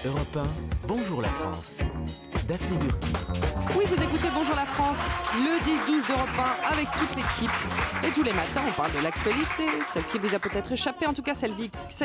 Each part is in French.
Europe 1, bonjour la France. Daphné Burki. Oui, vous écoutez Bonjour la France, le 10-12 d'Europe 1 avec toute l'équipe. Et tous les matins, on parle de l'actualité, celle qui vous a peut-être échappé, en tout cas celle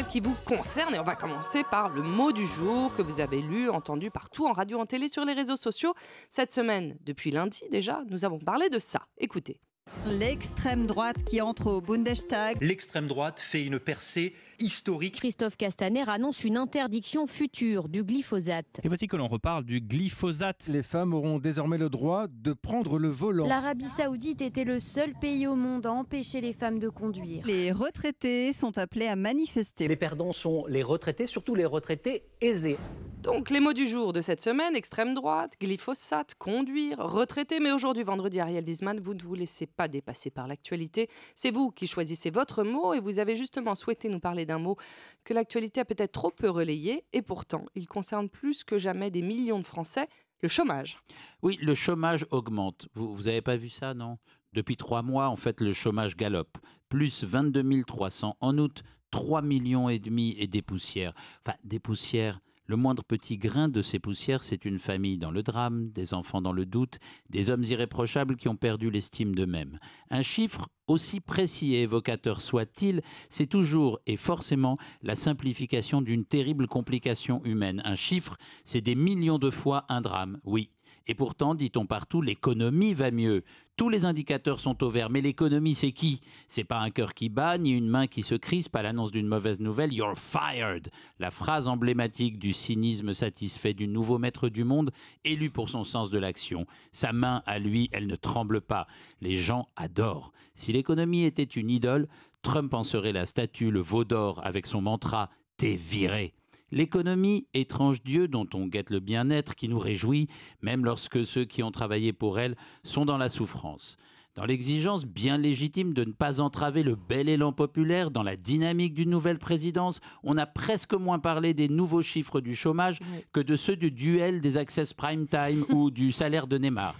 qui vous concerne. Et on va commencer par le mot du jour que vous avez lu, entendu partout, en radio, en télé, sur les réseaux sociaux. Cette semaine, depuis lundi déjà, nous avons parlé de ça. Écoutez. L'extrême droite qui entre au Bundestag. L'extrême droite fait une percée historique. Christophe Castaner annonce une interdiction future du glyphosate. Et voici que l'on reparle du glyphosate. Les femmes auront désormais le droit de prendre le volant. L'Arabie Saoudite était le seul pays au monde à empêcher les femmes de conduire. Les retraités sont appelés à manifester. Les perdants sont les retraités, surtout les retraités aisés. Donc les mots du jour de cette semaine, extrême droite, glyphosate, conduire, retraité. Mais aujourd'hui, vendredi, Ariel Wiesman, vous ne vous laissez pas dépasser par l'actualité. C'est vous qui choisissez votre mot et vous avez justement souhaité nous parler d'un mot que l'actualité a peut-être trop peu relayé. Et pourtant, il concerne plus que jamais des millions de Français, le chômage. Oui, le chômage augmente. Vous n'avez pas vu ça, non ? Depuis 3 mois, en fait, le chômage galope. Plus 22 300 en août, 3,5 millions et des poussières. Enfin, des poussières. Le moindre petit grain de ces poussières, c'est une famille dans le drame, des enfants dans le doute, des hommes irréprochables qui ont perdu l'estime d'eux-mêmes. Un chiffre, aussi précis et évocateur soit-il, c'est toujours et forcément la simplification d'une terrible complication humaine. Un chiffre, c'est des millions de fois un drame, oui. Et pourtant, dit-on partout, l'économie va mieux. Tous les indicateurs sont au vert, mais l'économie, c'est qui ? C'est pas un cœur qui bat, ni une main qui se crispe à l'annonce d'une mauvaise nouvelle. You're fired. La phrase emblématique du cynisme satisfait du nouveau maître du monde, élu pour son sens de l'action. Sa main, à lui, elle ne tremble pas. Les gens adorent. Si l'économie était une idole, Trump en serait la statue, le veau d'or, avec son mantra « T'es viré ». L'économie, étrange dieu dont on guette le bien-être, qui nous réjouit, même lorsque ceux qui ont travaillé pour elle sont dans la souffrance. Dans l'exigence bien légitime de ne pas entraver le bel élan populaire, dans la dynamique d'une nouvelle présidence, on a presque moins parlé des nouveaux chiffres du chômage que de ceux du duel des Access Prime Time ou du salaire de Neymar.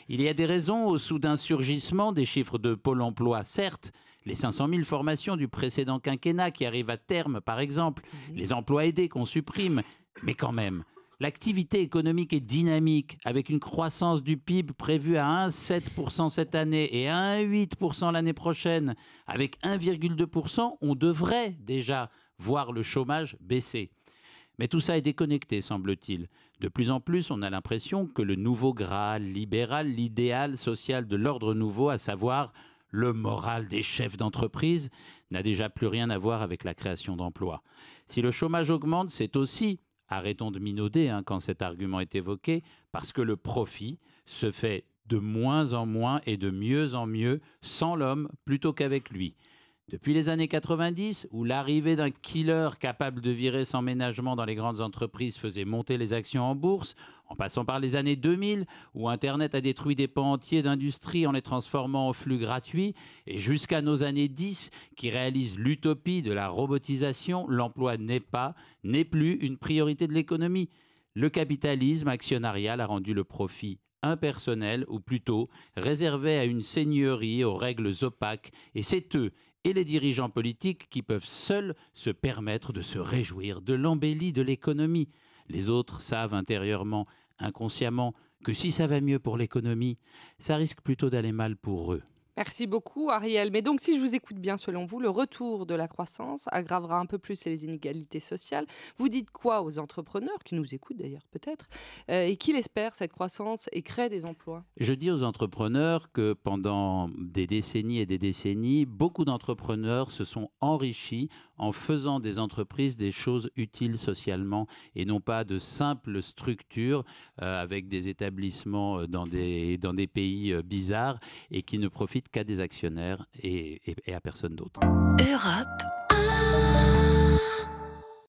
Il y a des raisons au soudain surgissement des chiffres de Pôle emploi, certes, les 500 000 formations du précédent quinquennat qui arrivent à terme, par exemple, les emplois aidés qu'on supprime, mais quand même, l'activité économique est dynamique, avec une croissance du PIB prévue à 1,7% cette année et 1,8% l'année prochaine. Avec 1,2%, on devrait déjà voir le chômage baisser. Mais tout ça est déconnecté, semble-t-il. De plus en plus, on a l'impression que le nouveau Graal libéral, l'idéal social de l'ordre nouveau, à savoir le moral des chefs d'entreprise, n'a déjà plus rien à voir avec la création d'emplois. Si le chômage augmente, c'est aussi, arrêtons de minauder quand cet argument est évoqué, parce que le profit se fait de moins en moins et de mieux en mieux sans l'homme plutôt qu'avec lui. Depuis les années 90, où l'arrivée d'un killer capable de virer sans ménagement dans les grandes entreprises faisait monter les actions en bourse, en passant par les années 2000, où Internet a détruit des pans entiers d'industrie en les transformant en flux gratuits, et jusqu'à nos années 10, qui réalisent l'utopie de la robotisation, l'emploi n'est plus une priorité de l'économie. Le capitalisme actionnarial a rendu le profit impersonnel, ou plutôt réservé à une seigneurie aux règles opaques, et c'est eux et les dirigeants politiques qui peuvent seuls se permettre de se réjouir de l'embellie de l'économie. Les autres savent intérieurement, inconsciemment, que si ça va mieux pour l'économie, ça risque plutôt d'aller mal pour eux. Merci beaucoup Ariel. Mais donc si je vous écoute bien, selon vous, le retour de la croissance aggravera un peu plus les inégalités sociales. Vous dites quoi aux entrepreneurs, qui nous écoutent d'ailleurs peut-être, et qui espèrent cette croissance et créent des emplois ? Je dis aux entrepreneurs que pendant des décennies et des décennies, beaucoup d'entrepreneurs se sont enrichis en faisant des entreprises des choses utiles socialement et non pas de simples structures avec des établissements dans des pays bizarres et qui ne profitent qu'à des actionnaires et à personne d'autre. Europe